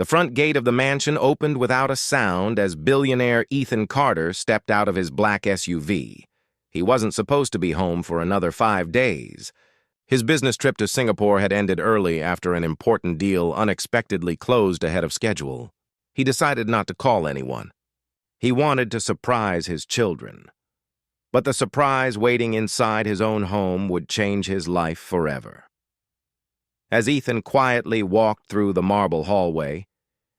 The front gate of the mansion opened without a sound as billionaire Ethan Carter stepped out of his black SUV. He wasn't supposed to be home for another 5 days. His business trip to Singapore had ended early after an important deal unexpectedly closed ahead of schedule. He decided not to call anyone. He wanted to surprise his children. But the surprise waiting inside his own home would change his life forever. As Ethan quietly walked through the marble hallway,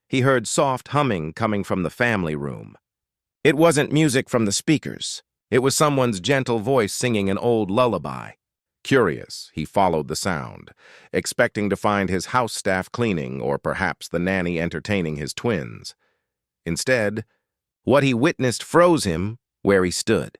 he heard soft humming coming from the family room. It wasn't music from the speakers. It was someone's gentle voice singing an old lullaby. Curious, he followed the sound, expecting to find his house staff cleaning or perhaps the nanny entertaining his twins. Instead, what he witnessed froze him where he stood.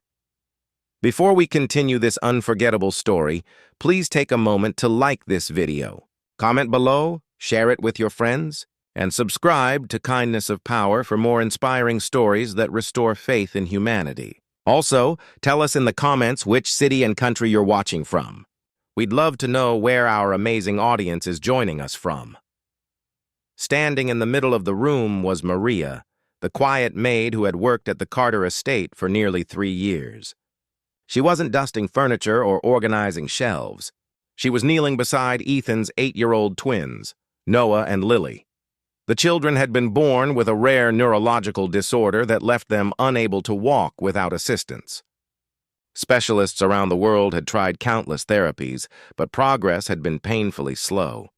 Before we continue this unforgettable story, please take a moment to like this video, comment below, share it with your friends, and subscribe to Kindness of Power for more inspiring stories that restore faith in humanity. Also, tell us in the comments which city and country you're watching from. We'd love to know where our amazing audience is joining us from. Standing in the middle of the room was Maria, the quiet maid who had worked at the Carter estate for nearly 3 years. She wasn't dusting furniture or organizing shelves. She was kneeling beside Ethan's 8-year-old twins, Noah and Lily. The children had been born with a rare neurological disorder that left them unable to walk without assistance. Specialists around the world had tried countless therapies, but progress had been painfully slow.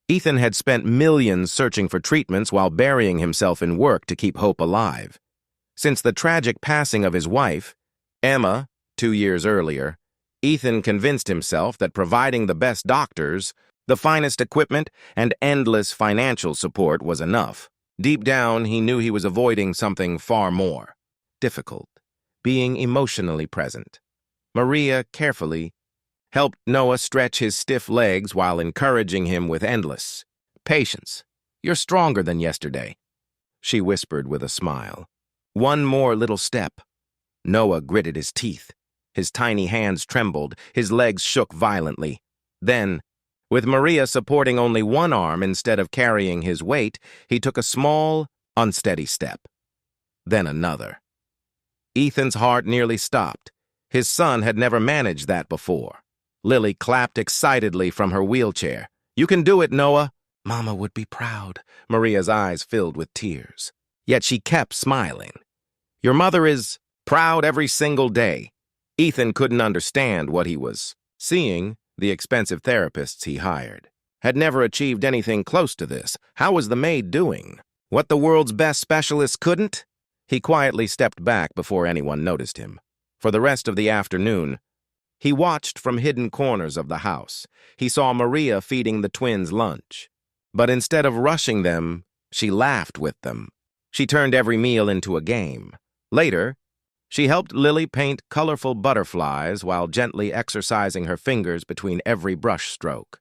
Ethan had spent millions searching for treatments while burying himself in work to keep hope alive. Since the tragic passing of his wife, Emma, 2 years earlier, Ethan convinced himself that providing the best doctors, the finest equipment, and endless financial support was enough. Deep down, he knew he was avoiding something far more difficult, being emotionally present. Maria carefully helped Noah stretch his stiff legs while encouraging him with endless patience. "You're stronger than yesterday," she whispered with a smile. "One more little step." Noah gritted his teeth. His tiny hands trembled, his legs shook violently. Then, with Maria supporting only one arm instead of carrying his weight, he took a small, unsteady step. Then another. Ethan's heart nearly stopped. His son had never managed that before. Lily clapped excitedly from her wheelchair. "You can do it, Noah." "Mama would be proud." Maria's eyes filled with tears. Yet she kept smiling. "Your mother is proud every single day." Ethan couldn't understand what he was seeing. The expensive therapists he hired had never achieved anything close to this. How was the maid doing? What the world's best specialists couldn't? He quietly stepped back before anyone noticed him. For the rest of the afternoon, he watched from hidden corners of the house. He saw Maria feeding the twins lunch. But instead of rushing them, she laughed with them. She turned every meal into a game. Later, she helped Lily paint colorful butterflies while gently exercising her fingers between every brush stroke.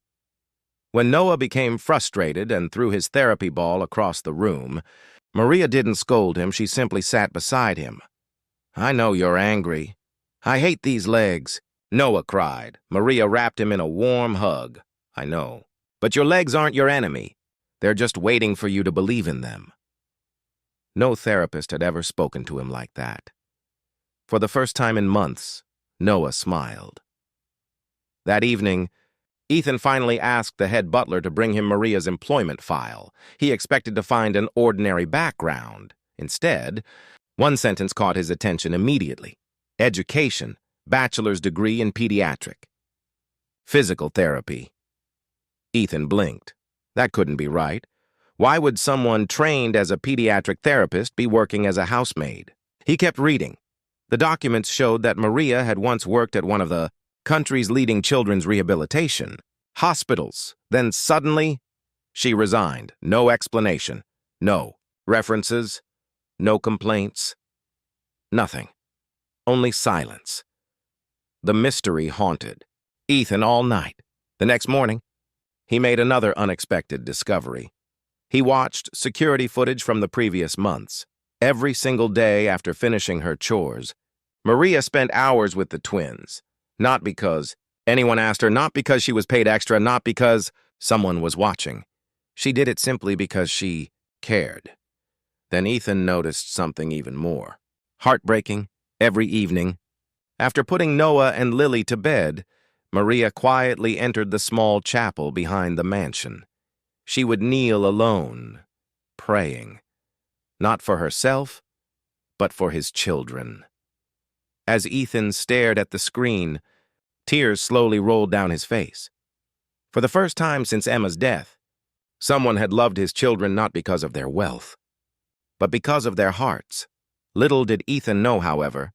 When Noah became frustrated and threw his therapy ball across the room, Maria didn't scold him, she simply sat beside him. "I know you're angry. I hate these legs," Noah cried. Maria wrapped him in a warm hug. "I know. But your legs aren't your enemy. They're just waiting for you to believe in them." No therapist had ever spoken to him like that. For the first time in months, Noah smiled. That evening, Ethan finally asked the head butler to bring him Maria's employment file. He expected to find an ordinary background. Instead, one sentence caught his attention immediately. Education, bachelor's degree in pediatric. Physical therapy. Ethan blinked. That couldn't be right. Why would someone trained as a pediatric therapist be working as a housemaid? He kept reading. The documents showed that Maria had once worked at one of the country's leading children's rehabilitation hospitals. Then suddenly, she resigned. No explanation. No references. No complaints. Nothing. Only silence. The mystery haunted Ethan all night. The next morning, he made another unexpected discovery. He watched security footage from the previous months. Every single day after finishing her chores, Maria spent hours with the twins. Not because anyone asked her, not because she was paid extra, not because someone was watching. She did it simply because she cared. Then Ethan noticed something even more. Heartbreaking, every evening. After putting Noah and Lily to bed, Maria quietly entered the small chapel behind the mansion. She would kneel alone, praying, not for herself, but for his children. As Ethan stared at the screen, tears slowly rolled down his face. For the first time since Emma's death, someone had loved his children not because of their wealth, but because of their hearts. Little did Ethan know, however,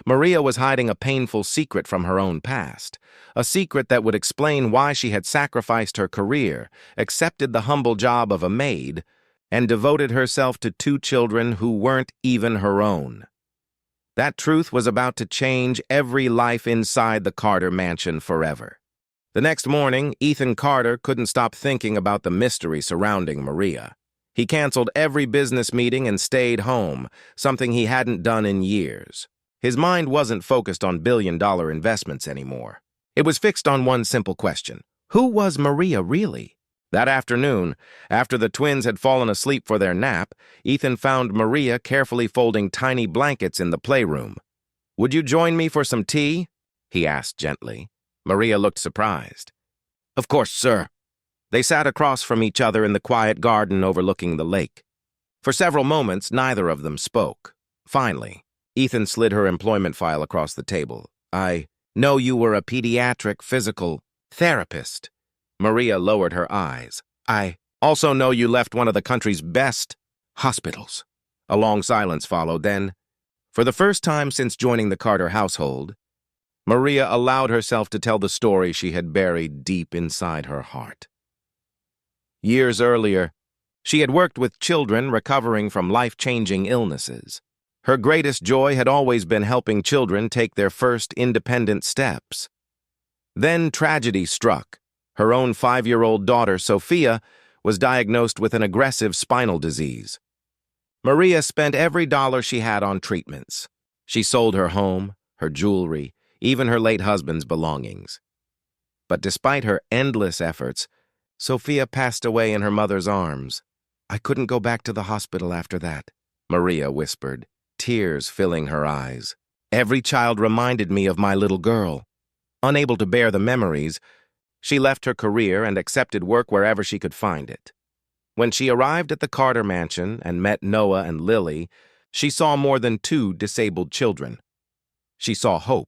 Maria was hiding a painful secret from her own past, a secret that would explain why she had sacrificed her career, accepted the humble job of a maid, and devoted herself to two children who weren't even her own. That truth was about to change every life inside the Carter mansion forever. The next morning, Ethan Carter couldn't stop thinking about the mystery surrounding Maria. He canceled every business meeting and stayed home, something he hadn't done in years. His mind wasn't focused on billion-dollar investments anymore. It was fixed on one simple question. Who was Maria really? That afternoon, after the twins had fallen asleep for their nap, Ethan found Maria carefully folding tiny blankets in the playroom. "Would you join me for some tea?" he asked gently. Maria looked surprised. "Of course, sir." They sat across from each other in the quiet garden overlooking the lake. For several moments, neither of them spoke. Finally, Ethan slid her employment file across the table. "I know you were a pediatric physical therapist." Maria lowered her eyes. "I also know you left one of the country's best hospitals." A long silence followed. Then, for the first time since joining the Carter household, Maria allowed herself to tell the story she had buried deep inside her heart. Years earlier, she had worked with children recovering from life-changing illnesses. Her greatest joy had always been helping children take their first independent steps. Then tragedy struck. Her own 5-year-old daughter, Sophia, was diagnosed with an aggressive spinal disease. Maria spent every dollar she had on treatments. She sold her home, her jewelry, even her late husband's belongings. But despite her endless efforts, Sophia passed away in her mother's arms. "I couldn't go back to the hospital after that," Maria whispered, tears filling her eyes. "Every child reminded me of my little girl." Unable to bear the memories, she left her career and accepted work wherever she could find it. When she arrived at the Carter mansion and met Noah and Lily, she saw more than 2 disabled children. She saw hope.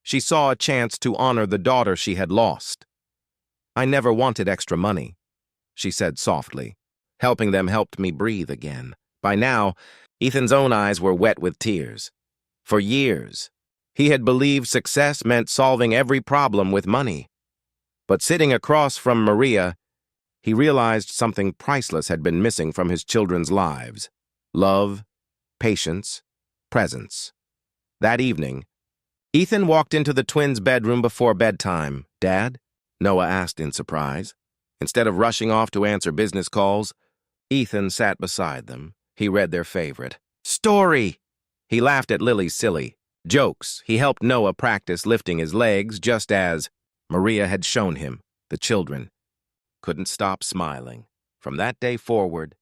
She saw a chance to honor the daughter she had lost. "I never wanted extra money," she said softly. "Helping them helped me breathe again." By now, Ethan's own eyes were wet with tears. For years, he had believed success meant solving every problem with money. But sitting across from Maria, he realized something priceless had been missing from his children's lives: love, patience, presence. That evening, Ethan walked into the twins' bedroom before bedtime. "Dad?" Noah asked in surprise. Instead of rushing off to answer business calls, Ethan sat beside them. He read their favorite story. He laughed at Lily's silly jokes. He helped Noah practice lifting his legs just as Maria had shown him. The children couldn't stop smiling. From that day forward,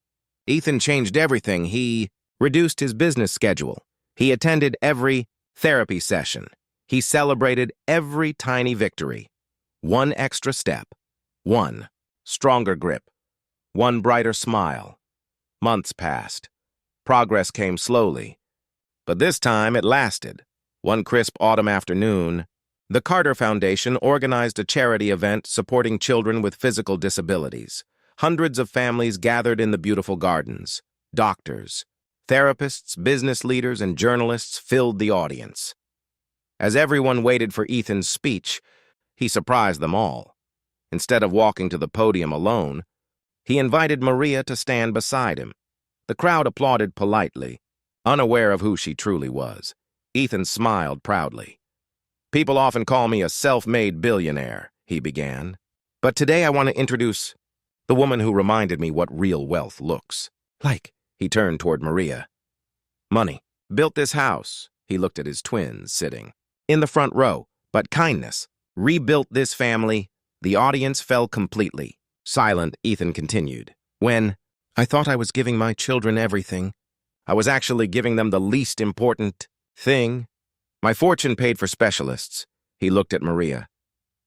Ethan changed everything. He reduced his business schedule. He attended every therapy session. He celebrated every tiny victory. One extra step, one stronger grip, one brighter smile. Months passed. Progress came slowly, but this time it lasted. One crisp autumn afternoon, the Carter Foundation organized a charity event supporting children with physical disabilities. Hundreds of families gathered in the beautiful gardens. Doctors, therapists, business leaders, and journalists filled the audience. As everyone waited for Ethan's speech, he surprised them all. Instead of walking to the podium alone, he invited Maria to stand beside him. The crowd applauded politely, unaware of who she truly was. Ethan smiled proudly. "People often call me a self-made billionaire," he began. "But today I want to introduce the woman who reminded me what real wealth looks like." He turned toward Maria. "Money. Built this house." He looked at his twins sitting in the front row. "But kindness rebuilt this family." The audience fell completely. Silent, Ethan continued. When I thought I was giving my children everything, I was actually giving them the least important thing. My fortune paid for specialists. He looked at Maria.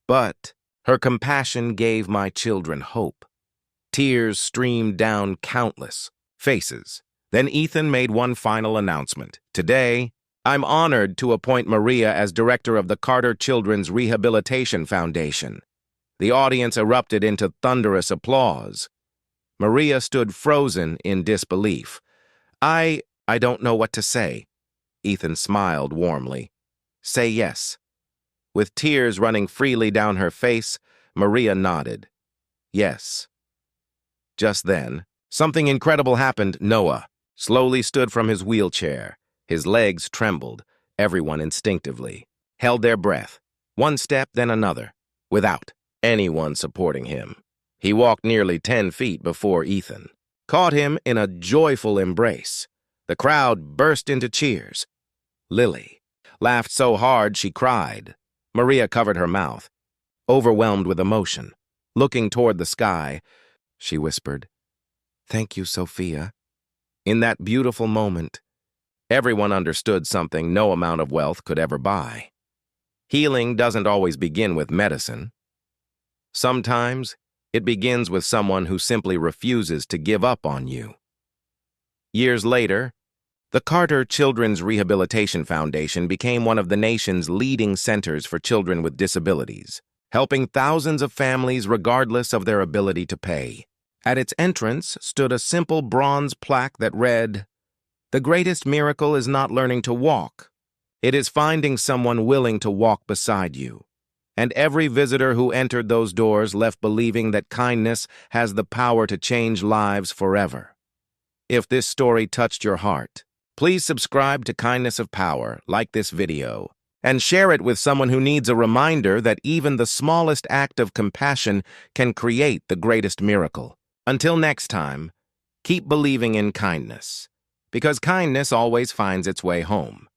But her compassion gave my children hope. Tears streamed down countless faces. Then Ethan made one final announcement. Today, I'm honored to appoint Maria as director of the Carter Children's Rehabilitation Foundation. The audience erupted into thunderous applause. Maria stood frozen in disbelief. I don't know what to say. Ethan smiled warmly. Say yes. With tears running freely down her face, Maria nodded. Yes. Just then, something incredible happened. Noah slowly stood from his wheelchair. His legs trembled. Everyone instinctively held their breath. One step, then another, without anyone supporting him. He walked nearly 10 feet before Ethan, caught him in a joyful embrace. The crowd burst into cheers. Lily laughed so hard she cried. Maria covered her mouth, overwhelmed with emotion. Looking toward the sky, she whispered, "Thank you, Sophia." In that beautiful moment, everyone understood something no amount of wealth could ever buy. Healing doesn't always begin with medicine. Sometimes, it begins with someone who simply refuses to give up on you. Years later, the Carter Children's Rehabilitation Foundation became one of the nation's leading centers for children with disabilities, helping thousands of families regardless of their ability to pay. At its entrance stood a simple bronze plaque that read, "The greatest miracle is not learning to walk. It is finding someone willing to walk beside you." And every visitor who entered those doors left believing that kindness has the power to change lives forever. If this story touched your heart, please subscribe to Kindness of Power, like this video, and share it with someone who needs a reminder that even the smallest act of compassion can create the greatest miracle. Until next time, keep believing in kindness, because kindness always finds its way home.